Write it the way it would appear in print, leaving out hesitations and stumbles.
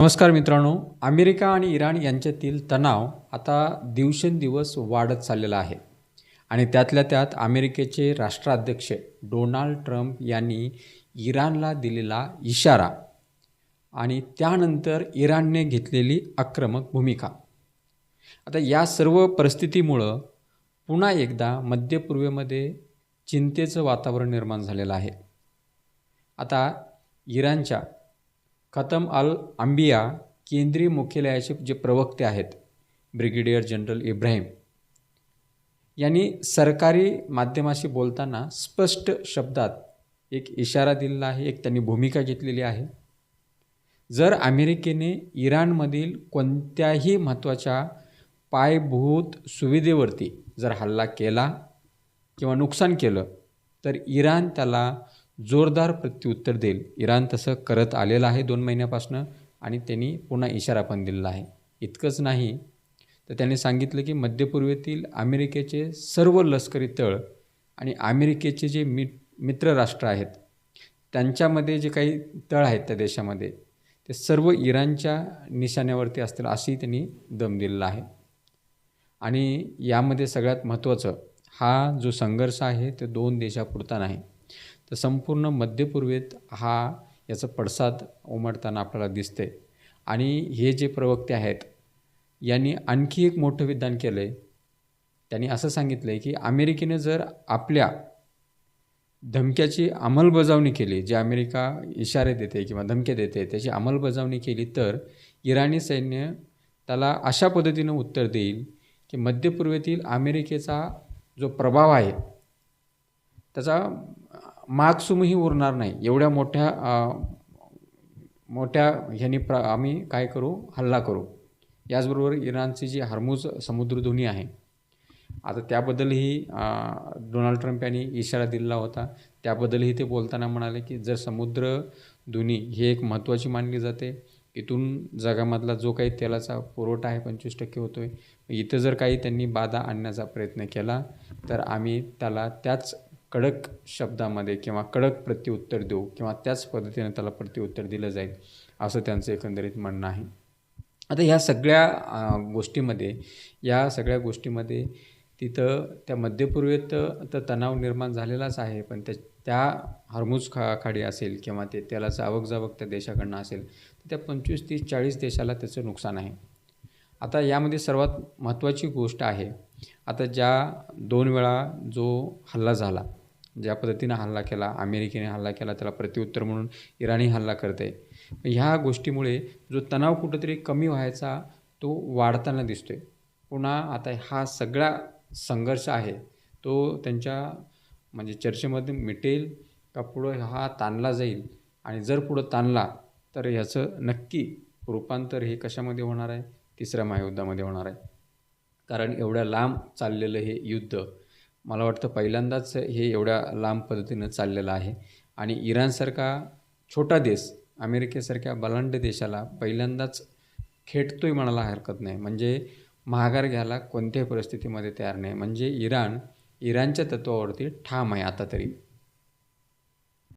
नमस्कार मित्रांनो. अमेरिका आणि इराण यांच्यातील तणाव आता दिवसेंदिवस वाढत चाललेला आहे आणि त्यातल्या त्यात अमेरिकेचे राष्ट्राध्यक्ष डोनाल्ड ट्रम्प यांनी इराणला दिलेला इशारा आणि त्यानंतर इराणने घेतलेली आक्रमक भूमिका. आता या सर्व परिस्थितीमुळं पुन्हा एकदा मध्य पूर्वेमध्ये चिंतेचं वातावरण निर्माण झालेलं आहे. आता इराणच्या खतम अल अंबिया केंद्रीय मुख्यालयाचे जे प्रवक्ते आहेत ब्रिगेडियर जनरल इब्राहिम यांनी सरकारी माध्यमाशी बोलताना स्पष्ट शब्दात एक इशारा दिलेला आहे, एक त्यांनी भूमिका घेतलेली आहे. जर अमेरिकेने इराणमधील कोणत्याही महत्त्वाच्या पायाभूत सुविधेवरती जर हल्ला केला किंवा नुकसान केलं तर इराण त्याला जोरदार प्रत्युत्तर देईल. इराण तसं करत आलेलं आहे 2 महिन्यापासून आणि त्यांनी पुन्हा इशारा पण दिलेला आहे. इतकंच नाही तर त्यांनी सांगितलं की मध्य पूर्वेतील अमेरिकेचे सर्व लष्करी तळ आणि अमेरिकेचे जे मित्र राष्ट्र आहेत त्यांच्यामध्ये जे काही तळ आहेत त्या देशामध्ये ते सर्व इराणच्या निशाण्यावरती असतील असेही त्यांनी दम दिलेला आहे. आणि यामध्ये सगळ्यात महत्त्वाचं हा जो संघर्ष आहे ते 2 देशापुरता नाही तर संपूर्ण मध्य पूर्वेत याचा पडसाद उमटताना आपल्याला दिसते. आणि हे जे प्रवक्ते आहेत यांनी आणखी एक मोठं विधान केलं आहे. त्यांनी असं सांगितलं आहे की अमेरिकेने जर आपल्या धमक्याची अंमलबजावणी केली, जे अमेरिका इशारे देते किंवा धमक्या देते त्याची अंमलबजावणी केली तर इराणी सैन्य त्याला अशा पद्धतीनं उत्तर देईल की मध्य पूर्वेतील अमेरिकेचा जो प्रभाव आहे त्याचा मागसुमही उरणार नाही. एवढ्या मोठ्या ह्यानी आम्ही काय करू, हल्ला करू. याचबरोबर इराणची जी हर्मुज समुद्रधुनी आहे आता त्याबद्दलही डोनाल्ड ट्रम्प यांनी इशारा दिलेला होता. त्याबद्दलही ते बोलताना म्हणाले की जर समुद्रधुनी ही एक महत्त्वाची मानली जाते, इथून जगामधला जो काही तेलाचा पुरवठा आहे 25% होतो आहे, इथं जर काही त्यांनी बाधा आणण्याचा प्रयत्न केला तर आम्ही त्याला त्याच कडक शब्दामध्ये किंवा कडक प्रत्युत्तर देऊ किंवा त्याच पद्धतीने त्याला प्रत्युत्तर दिलं जाईल असं त्यांचं एकंदरीत म्हणणं आहे. आता ह्या सगळ्या गोष्टीमध्ये तिथं त्या मध्य पूर्वेत तर तणाव निर्माण झालेलाच आहे, पण त्या हर्मुज खाडी असेल किंवा ते तेलाचं आवकजावक त्या देशाकडनं असेल तर त्या 25, 30, 40 देशाला त्याचं नुकसान आहे. आता यामध्ये सर्वात महत्त्वाची गोष्ट आहे, आता ज्या 2 वेळा जो हल्ला झाला, ज्या पद्धतीनं हल्ला केला, अमेरिकेने हल्ला केला त्याला प्रत्युत्तर म्हणून इराणी हल्ला करते. ह्या गोष्टीमुळे जो तणाव कुठंतरी कमी व्हायचा तो वाढताना दिसतोय. पुन्हा आता हा सगळा संघर्ष आहे तो त्यांच्या म्हणजे चर्चेमध्ये मिटेल का पुढं हा ताणला जाईल, आणि जर पुढं ताणला तर ह्याचं नक्की रूपांतर हे कशामध्ये होणार आहे, 3ऱ्या महायुद्धामध्ये होणार आहे. कारण एवढ्या लांब चाललेलं हे युद्ध मला वाटतं पहिल्यांदाच हे एवढ्या लांब पद्धतीनं चाललेलं आहे. आणि इराणसारखा छोटा देश अमेरिकेसारख्या बलाढ्य देशाला पहिल्यांदाच खेटतोय म्हणायला हरकत नाही. म्हणजे माघार घ्यायला कोणत्याही परिस्थितीमध्ये तयार नाही. म्हणजे इराणच्या तत्त्वावरती ठाम आहे आता तरी.